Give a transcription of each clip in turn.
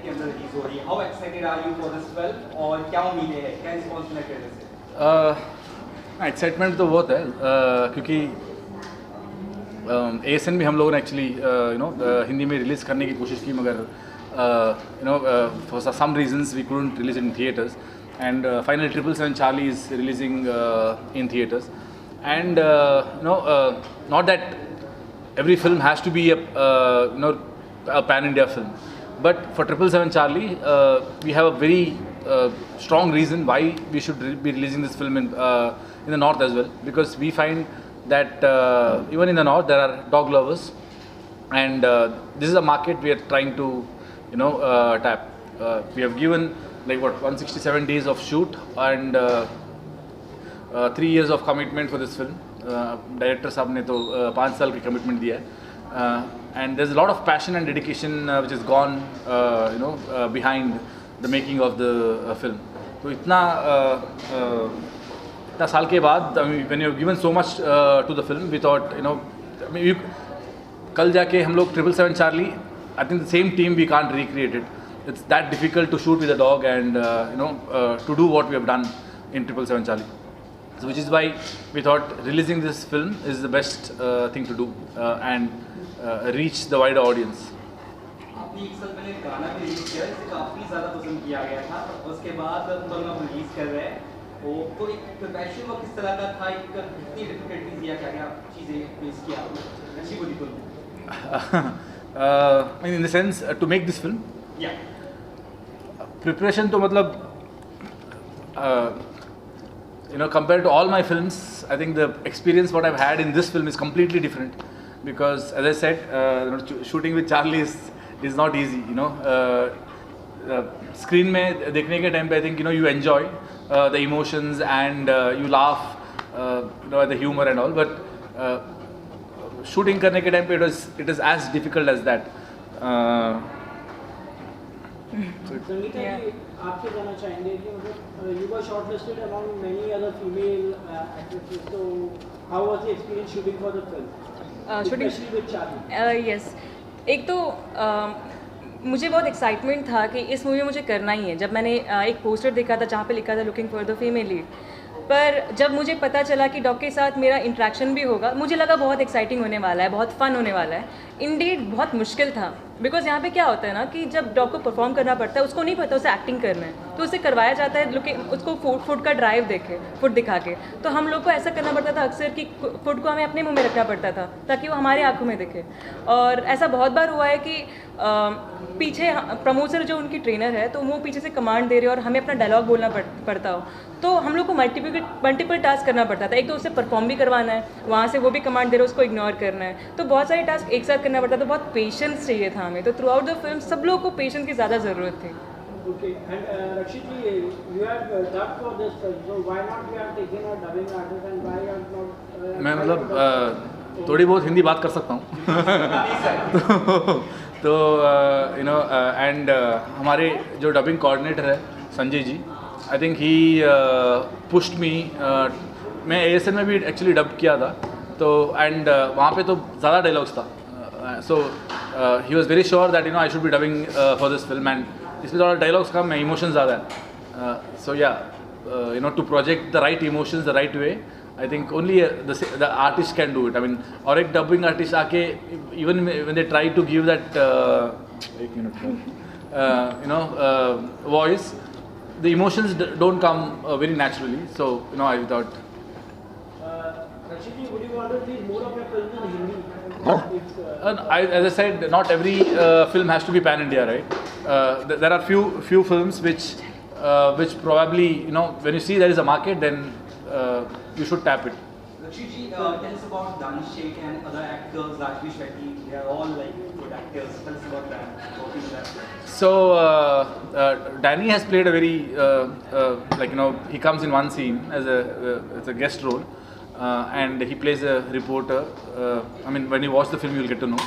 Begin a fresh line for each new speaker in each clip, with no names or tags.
के अंदर रिलीज हो रही है. How excited are you for this film? और क्या उम्मीदें हैं? क्या रिस्पॉन्स मिला ट्रेलर से?
एक्साइटमेंट तो बहुत है क्योंकि ASN भी हम लोगों ने एक्चुअली हिंदी में रिलीज़ करने की कोशिश की मगर for some reasons we couldn't release in theaters and finally 777 Charlie is releasing in theaters and not that every film has to be a pan India film, but for 777 Charlie we have a very strong reason why we should be releasing this film in the north as well, because we find that even in the north there are dog lovers and this is a market we are trying to tap. We have given 167 days of shoot and 3 years of commitment for this film. Director साहब ने तो 5 साल की commitment दिया है and there's a lot of passion and dedication which has gone behind the making of the film. तो इतना साल के बाद when you have given so much to the film, we thought कल जाके हम लोग 777 Charlie, I think the same team we can't recreate it. It's that difficult to shoot with a dog and to do what we have done in 777 Charlie. So which is why we thought releasing this film is the best thing to do and reach the wider audience.
आपने एक साल पहले गाना भी release किया, इसे काफ़ी ज़्यादा पसंद किया गया था. उसके बाद तुम लोग रिलीज कर रहे हैं, तो एक प्रिपरेशन वो किस तरह का था, कितनी डिफिकल्टीज या क्या चीज़ें फेस किया अच्छी बुरी film?
In the sense to make this film?
Yeah.
Preparation तो मतलब compared to all my films, I think the experience what I've had in this film is completely different, because as I said, shooting with Charlie is not easy. Screen में देखने के time पे I think you enjoy the emotions and you laugh at the humor and all, but shooting करने के time पे it is as difficult as that.
Sangeeta जी, आपसे जानना चाहेंगे कि मतलब you were shortlisted among many other female actresses, so how was the experience shooting for the film, especially with Charlie?
Yes, एक तो मुझे बहुत एक्साइटमेंट था कि इस मूवी में मुझे करना ही है. जब मैंने एक पोस्टर देखा था जहाँ पे लिखा था looking for the female lead, पर जब मुझे पता चला कि डॉग के साथ मेरा इंटरेक्शन भी होगा, मुझे लगा बहुत एक्साइटिंग होने वाला है, बहुत फ़न होने वाला है. इंडीड बहुत मुश्किल था, बिकॉज यहाँ पे क्या होता है ना कि जब डॉग को परफॉर्म करना पड़ता है, उसको नहीं पता उसे एक्टिंग करना है, तो उसे करवाया जाता है उसको फूड का ड्राइव देखे, फूड दिखा के. तो हम लोग को ऐसा करना पड़ता था अक्सर कि फूड को हमें अपने मुंह में रखना पड़ता था ताकि वो हमारे आंखों में दिखे. और ऐसा बहुत बार हुआ है कि पीछे प्रमोटर जो उनकी ट्रेनर है, तो वो पीछे से कमांड दे रहे हो और हमें अपना डायलॉग बोलना पड़ता हो, तो हम लोग को मल्टीपल टास्क करना पड़ता था. एक तो उसे परफॉर्म भी करवाना है, वहाँ से वो भी कमांड दे रहे हो, उसको इग्नोर करना है, तो बहुत सारे टास्क एक साथ करना पड़ता था. बहुत पेशेंस चाहिए था हमें. तो थ्रू आउट द फिल्म सब लोगों को पेशेंस की ज़्यादा ज़रूरत थी.
Okay, and Rakshit ji, you have dubbed for this film, so why not you have taken a dubbing artist and why you have not?
मैं मतलब थोड़ी बहुत हिंदी बात कर सकता हूँ. तो एंड हमारे जो डबिंग कोऑर्डिनेटर है Sanjay ji, I think he pushed me. मैं ASN में भी एक्चुअली डब किया था, तो एंड वहाँ पे तो ज़्यादा डायलॉग्स था, so he was very sure that I should be dubbing for this film, and इसमें थोड़ा डायलॉग्स कम है, इमोशन ज़्यादा है. So yeah to project the right emotions the right way, I think only the artist can do it. I mean, और एक dubbing artist आके even when they try to give that voice, the emotions don't come very naturally. So I thought.
Rakshit ji, would you want to release more of your films in Hindi?
As I said, not every film has to be pan India, right? There are few films which probably when you see there is a market, then you should tap it.
Rakshit ji, tell us about Shetty and other actors, Shetty. They are all good actors. Tell us about that. What is that?
So Danny has played a very he comes in one scene as a guest role, and he plays a reporter. I mean, when you watch the film, you will get to know.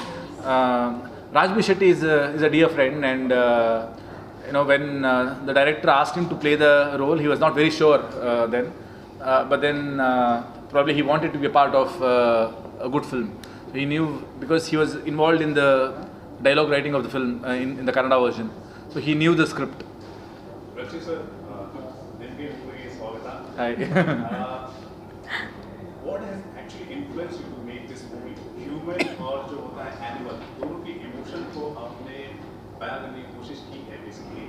Shetty is a dear friend, and when the director asked him to play the role, he was not very sure then. But then probably he wanted to be a part of a good film. He knew, because he was involved in the dialogue writing of the film in the Kannada version. so he knew the script.
Rakshit sir, Nenge movie Swagata.
Hi.
What has actually influenced you to make this movie? Human और जो होता है animal, दोनों की emotion को आपने बयां करने की कोशिश की है basically.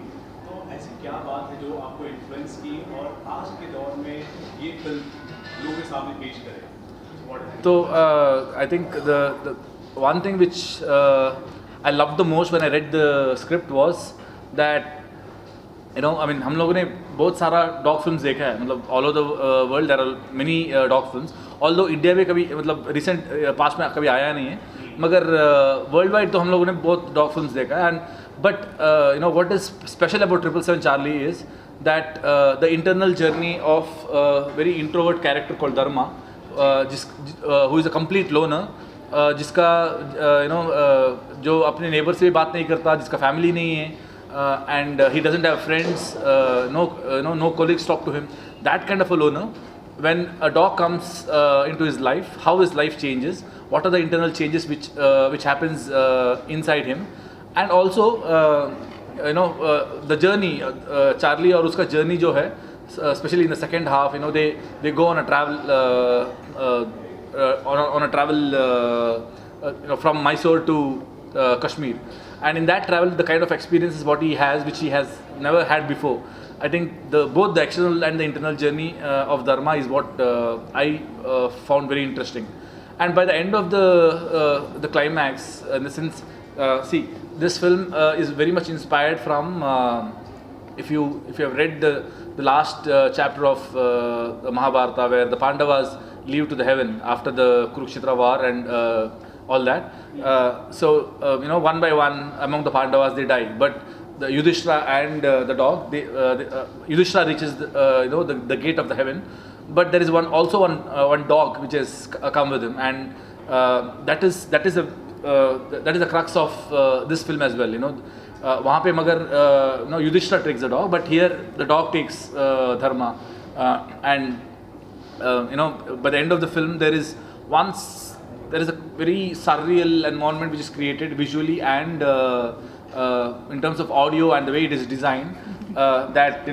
तो ऐसी क्या बात है जो आपको influence की और आज के दौर में ये फिल्म लोगों के सामने पेश करे?
So I think the one thing which I loved the most when I read the script was that I mean हम लोगों ने बहुत सारा डॉग फिल्म्स देखा है, मतलब all over the world there are many dog films, although India में कभी मतलब रिसेंट पास्ट में कभी आया नहीं है, मगर वर्ल्ड वाइड तो हम लोगों ने बहुत डॉग फिल्म्स देखा है. And but what is special about 777 Charlie is that the internal journey of very introvert character called Dharma, who is a complete loner, जिसका जो अपने नेबर से भी बात नहीं करता, जिसका फैमिली नहीं है, and he doesn't have friends, no colleagues talk to him, that kind of a loner. When a dog comes into his life, how his life changes, what are the internal changes which happens inside him, and also the journey, Charlie और उसका journey जो है, especially in the second half, they go on a travel on a travel from Mysore to Kashmir. And in that travel, the kind of experiences what he has, which he has never had before. I think both the external and the internal journey of Dharma is what I found very interesting. And by the end of the climax, in the sense, see, this film is very much inspired from, if you have read the last chapter of the Mahabharata, where the Pandavas leave to the heaven after the Kurukshetra war and all that. So one by one among the Pandavas they die, but the Yudhishthira and the dog, Yudhishthira reaches the gate of the heaven, but there is one dog which has come with him, and that is the crux of this film as well. वहाँ पे मगर Yudhishthira takes the dog, but here the dog takes Dharma, and by the end of the film there is a very surreal environment which is created visually and in terms of audio and the way it is designed, that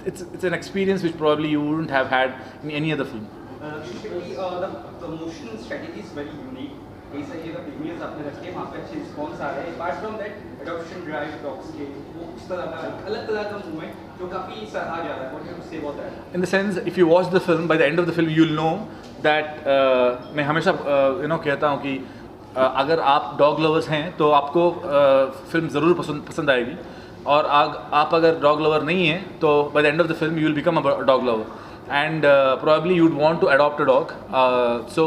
it's an experience which probably you wouldn't have had in any other film.
The motion strategy is very unique. ऐसा ये premiers आपने रखे, वहाँ पे अच्छे response आ रहे हैं. Apart from that adoption drive dogs के वो उस तरह का अलग तरह का मूवमेंट जो काफ़ी सराहा जा रहा है. What you say about that?
In the sense, if you watch the film, by the end of the film you'll know that मैं हमेशा कहता हूँ कि अगर आप डॉग लवर्स हैं तो आपको फिल्म ज़रूर पसंद आएगी, और आप अगर डॉग लवर नहीं हैं तो by the end of the film you will become a dog lover, and probably you'd want to adopt a dog. So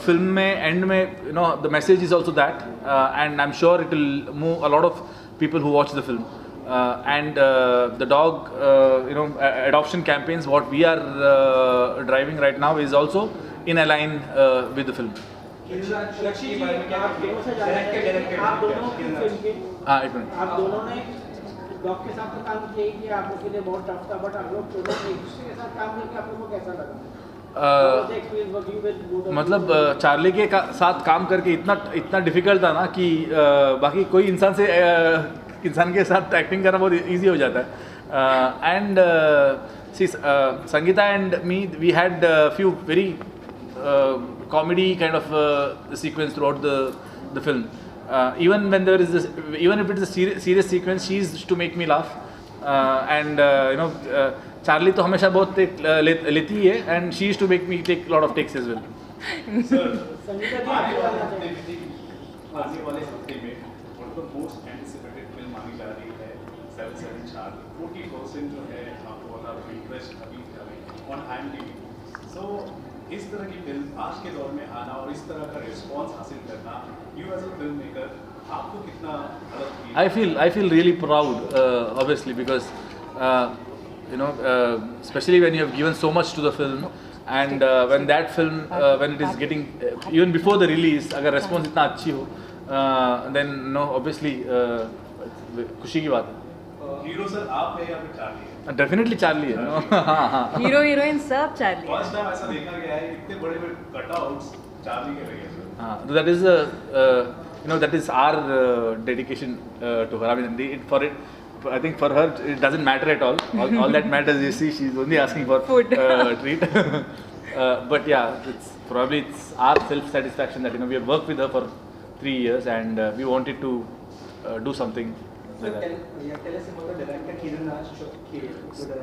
film में end में the message is also that, and I'm sure it will move a lot of people who watch the film, and the dog adoption campaigns what we are driving right now is also in align with the film.
रक्षित जी, आप दोनों से जानना चाहेंगे, आप दोनों की film के आप दोनों ने डॉग के साथ तो काम किया ही किया, आप लोग के लिए बहुत टफ था, बट आप लोग दोनों एक दूसरे के साथ काम करके आप लोगों को कैसा लगा?
मतलब चार्ली के साथ काम करके इतना डिफिकल्ट था ना कि बाकी कोई इंसान के साथ एक्टिंग करना बहुत इजी हो जाता है. And see Sangeetha and me we had few very comedy kind of sequence throughout the film. even if it is a serious sequence, she is to make me laugh, and Charlie तो हमेशा बहुत लेती है, and she used to make me take lot of takes as well.
Sir, आने वाले हफ्ते में one of the most anticipated film मानी जा रही है 777 चार्ली. 40% जो है आपको वाला इंटरेस्ट अभी on IMDb. So इस तरह की फिल्म आज के दौर में आना और इस तरह का रिस्पॉन्स हासिल करना, you as a filmmaker, आपको कितना अलग feel?
I feel really proud, obviously, because especially when you have given so much to the film, and when that film when it is getting even before the release, अगर response इतना अच्छी हो, then obviously खुशी की बात है.
Hero sir आप है या फिर चार्ली है?
डेफिनेटली चार्ली है.
हीरो हीरोइन सब चार्ली.
फर्स्ट टाइम ऐसा देखा गया है इतने बड़े कटआउट्स चार्ली के लगे.
हाँ, तो that is that is our dedication to her. I mean, I think for her it doesn't matter at all. All that matters, you see, she's only asking for
Food.
treat. But yeah, it's our self-satisfaction that we have worked with her for 3 years and we wanted to do something.
So tell us about the director Kiran Raj.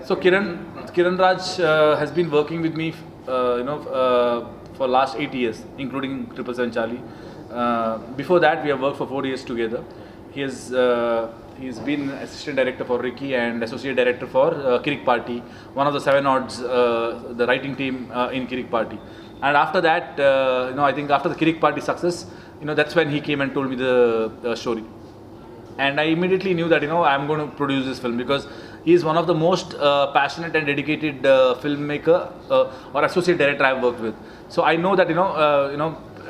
So Kiran Raj has been working with me, for last 8 years, including 777 Charlie. Before that, we have worked for 4 years together. He's been assistant director for Ricky and associate director for Kirik Party, one of the 7 odds, the writing team in Kirik Party. And after that, I think after the Kirik Party success, that's when he came and told me the story. And I immediately knew that I'm going to produce this film because he is one of the most passionate and dedicated filmmaker or associate director I've worked with. So I know that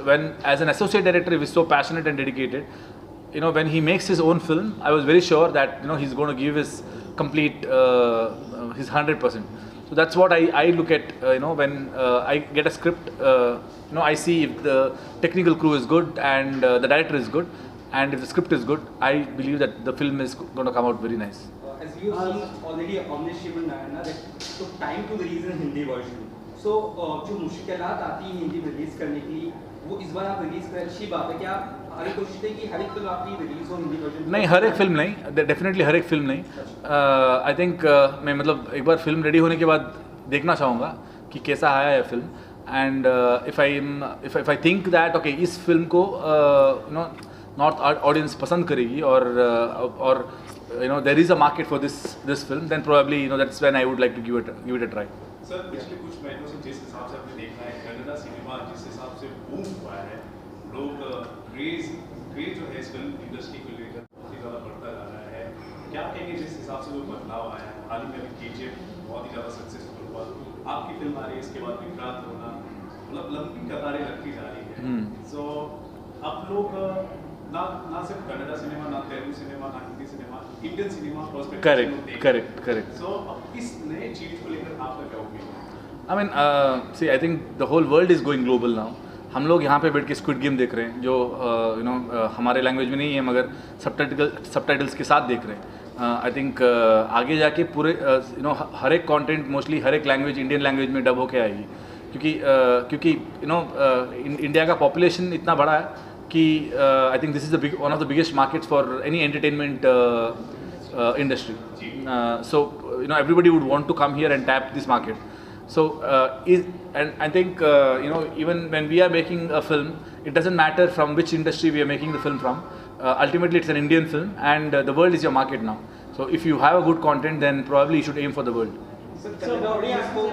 when as an associate director he is so passionate and dedicated. When he makes his own film, I was very sure that he's going to give his complete his 100%. So that's what I look at. When I get a script, I see if the technical crew is good and the director is good, and if the script is good, I believe that the film is going to come out very nice.
As you've seen already, omniscient Nayana that took time to release in Hindi version. So जो मुश्किलात आती हैं हिंदी में release करने के लिए, वो इस बार आप रिलीज करें, अच्छी बात है कि आप हर कोशिश है कि हर एक फिल्म आपकी रिलीज हो हिंदी वर्जन.
नहीं, हर एक फिल्म नहीं, डेफिनेटली हर एक फिल्म नहीं. आई थिंक मैं मतलब एक बार फिल्म रेडी होने के बाद देखना चाहूँगा कि कैसा आया है film. And if I think that okay इस फिल्म को नॉर्थ ऑडियंस पसंद करेगी और there is a market for this film, then probably that's when I would like to give it a try.
Sir पिछले कुछ महीनों से जिस हिसाब से आपने देखा है कन्नड़ा सिनेमा जिस हिसाब से बूम हुआ है, लोग क्रेज जो है इस फिल्म इंडस्ट्री को लेकर बहुत ही ज़्यादा बढ़ता जा रहा है. क्या कहेंगे जिस हिसाब से वो बदलाव आया है? हाल ही में अभी KGF बहुत ही ज़्यादा सक्सेसफुल हुआ, आपकी फिल्म आ रही है, इसके बाद विक्रांत होना, मतलब लंबी कतारें लगती जा रही है. सो अब लोग ना सिर्फ कन्नड़ा सिनेमा, ना तेलुगु सिनेमा, ना Hindi cinema, Indian cinema
correct.
So अब इस नए चीज को लेकर आपका क्या ओपिनियन है?
I mean, see, I think the whole world is going global now. हम लोग यहाँ पे बैठ के स्क्विड गेम देख रहे हैं जो हमारे लैंग्वेज में नहीं है मगर सबटाइटल्स के साथ देख रहे हैं. आई थिंक आगे जाके पूरे हर एक कंटेंट मोस्टली हर एक लैंग्वेज इंडियन लैंग्वेज में डब होके आएगी क्योंकि इंडिया का पॉपुलेशन इतना बड़ा है कि I think this is one of the biggest markets for any entertainment industry. So everybody would want to come here and tap this market. So and I think even when we are making a film, it doesn't matter from which industry we are making the film from. Ultimately, it's an Indian film, and the world is your market now. So if you have a good content, then probably you should aim for the world.
So the audience who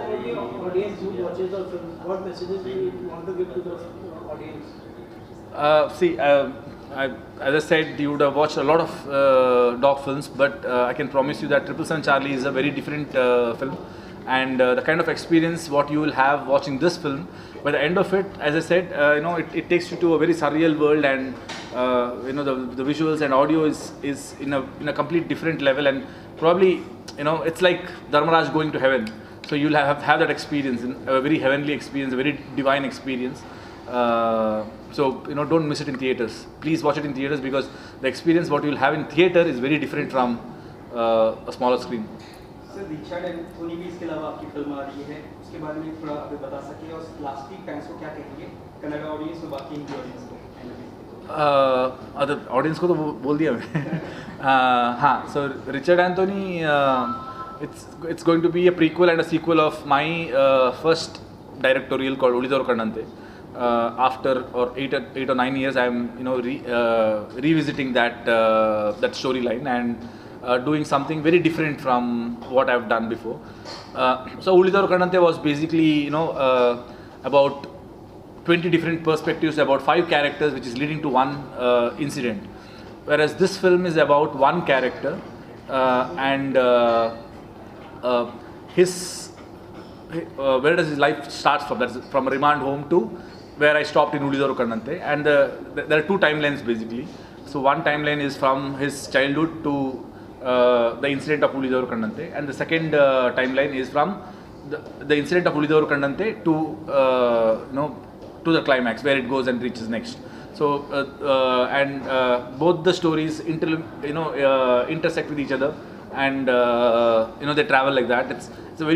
watches the film, what messages do you want to give to the audience?
As I said, you would have watched a lot of dog films, but I can promise you that 777 Charlie is a very different film, and the kind of experience what you will have watching this film, by the end of it, as I said, it takes you to a very surreal world, and the visuals and audio is in a complete different level, and probably it's like Dharmaraj going to heaven. So you'll have that experience, a very heavenly experience, a very divine experience. So don't miss it in theaters. Please watch it in theaters because the experience what you'll have in theater is very different from a smaller screen.
Sir Richard Anthony भी इसके अलावा आपकी film आ रही है, उसके बारे में थोड़ा आप बता सकें और लास्टली फैंस को क्या कहेंगे, कन्नड़ा ऑडियंस और बाकी हिंदी ऑडियंस को?
अदर ऑडियंस को तो बोल दिया मैं. हाँ, so Richard Anthony, it's going to be a prequel and a sequel of my first directorial called Ulidor Kannante. After 8 or 9 years, I am revisiting that storyline and doing something very different from what I've done before. So Ulidor Kannante was basically about 20 different perspectives about 5 characters, which is leading to one incident. Whereas this film is about one character and where does his life starts from? That's from a remand home to where I stopped in Ulidor Kannante, and there are 2 timelines basically. So one timeline is from his childhood to the incident of Ulidor Kannante, and the second timeline is from the incident of Ulidor Kannante to to the climax where it goes and reaches next. So and both the stories intersect with each other, and they travel like that. It's a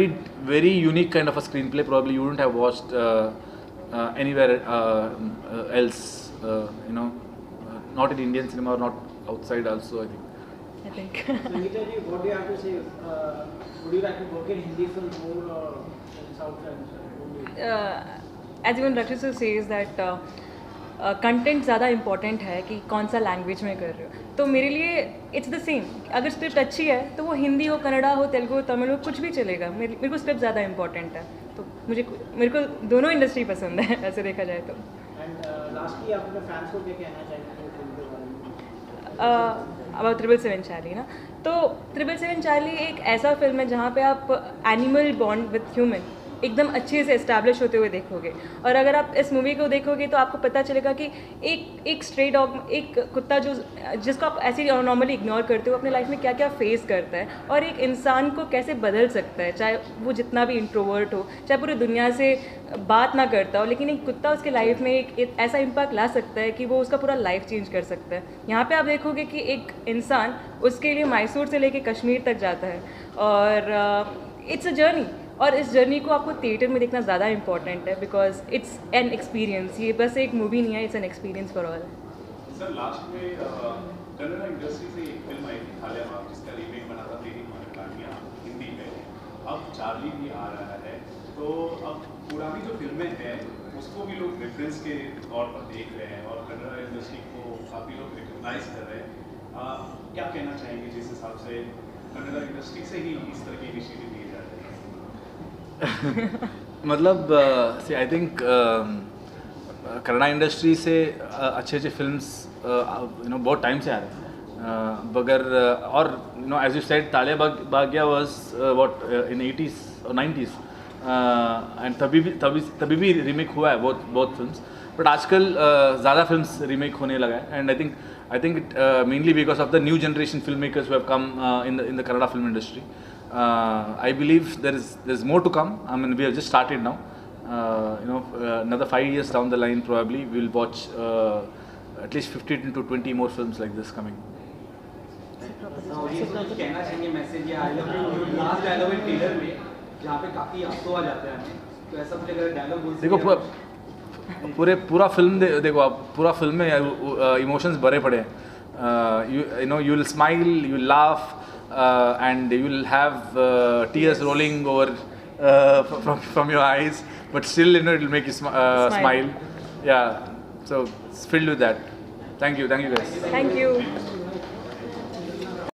very unique kind of a screenplay. Probably you wouldn't have watched anywhere else. Not in Indian cinema or not outside also, I think.
Sangeetha ji, what do you have to say? Would you like to work in Hindi films more or in South films?
As even Rakshit says that content ज़्यादा important है कि कौन सा language में कर रहे हो. तो मेरे लिए इट्स द सेम. अगर स्क्रिप्ट अच्छी है तो वो हिंदी हो, कन्नड़ा हो, तेलुगु हो, तमिल हो, कुछ भी चलेगा. मेरे को स्क्रिप्ट ज़्यादा इम्पॉर्टेंट है. तो मेरे को दोनों इंडस्ट्री पसंद है ऐसे देखा जाए तो.
एंड लास्टली आप अपने फैंस को क्या कहना चाहेंगे फिल्म के बारे में?
अबाउट 777 चार्ली ना. तो 777 चार्ली एक ऐसा फिल्म है जहाँ पे आप एनिमल बॉन्ड विथ ह्यूमन एकदम अच्छे से एस्टैब्लिश होते हुए देखोगे. और अगर आप इस मूवी को देखोगे तो आपको पता चलेगा कि एक स्ट्रे डॉग, एक कुत्ता जिसको आप ऐसे नॉर्मली इग्नोर करते हो, अपने लाइफ में क्या क्या फेस करता है और एक इंसान को कैसे बदल सकता है, चाहे वो जितना भी इंट्रोवर्ट हो, चाहे पूरी दुनिया से बात ना करता हो, लेकिन एक कुत्ता उसके लाइफ में एक ऐसा इम्पैक्ट ला सकता है कि वो उसका पूरा लाइफ चेंज कर सकता है. यहाँ पे आप देखोगे कि एक इंसान उसके लिए मैसूर से लेके कश्मीर तक जाता है और इट्स अ जर्नी. और इस जर्नी को आपको थिएटर में देखना ज़्यादा इंपॉर्टेंट है बिकॉज इट्स एन एक्सपीरियंस. ये बस एक मूवी नहीं है, it's an experience for all.
Sir last में कन्नड़ा इंडस्ट्री से एक फिल्म आई थी थालिया बाग, जिसका रीमेक बना था तेरी कहानियाँ हिंदी में. अब चार्ली भी आ रहा है, तो अब पुरानी जो फिल्में हैं उसको भी लोग रेफरेंस के तौर पर देख रहे हैं और कन्नड़ा इंडस्ट्री को काफ़ी लोग रिकग्नाइज कर रहे हैं. क्या कहना चाहेंगे जिस हिसाब से कन्नड़ा इंडस्ट्री से ही इस तरह के इनिशिएटिव लिए जा रहे हैं?
मतलब आई थिंक कन्नड़ा इंडस्ट्री से अच्छे फिल्म्स बहुत टाइम से आ रहे हैं. बगर और एज यू सेड तालिया भाग्या वाज व्हाट इन 80s और 90s, एंड तभी भी रीमेक हुआ है बहुत फिल्म्स. बट आजकल ज़्यादा फिल्म्स रीमेक होने लगा है, and I think mainly because of the new generation film makers who have come in the Kannada film industry. I believe there's more to come. I mean, we have just started now. Another 5 years down the line, probably we'll watch at least 15 to 20 more films like this coming.
कहना चाहेंगे message या I love you last dialogue है trailer में जहाँ पे काफी आंसू आ जाते हैं, तो ऐसा कुछ अगर डायलॉग बोल
देखो पूरा फिल्म देखो आप, पूरा फिल्म में इमोशंस भरे पड़े हैं. you will smile, you will laugh, and you will have tears rolling over from your eyes, but still it will make you smile. Yeah, so it's filled with that. Thank you guys.
Thank you.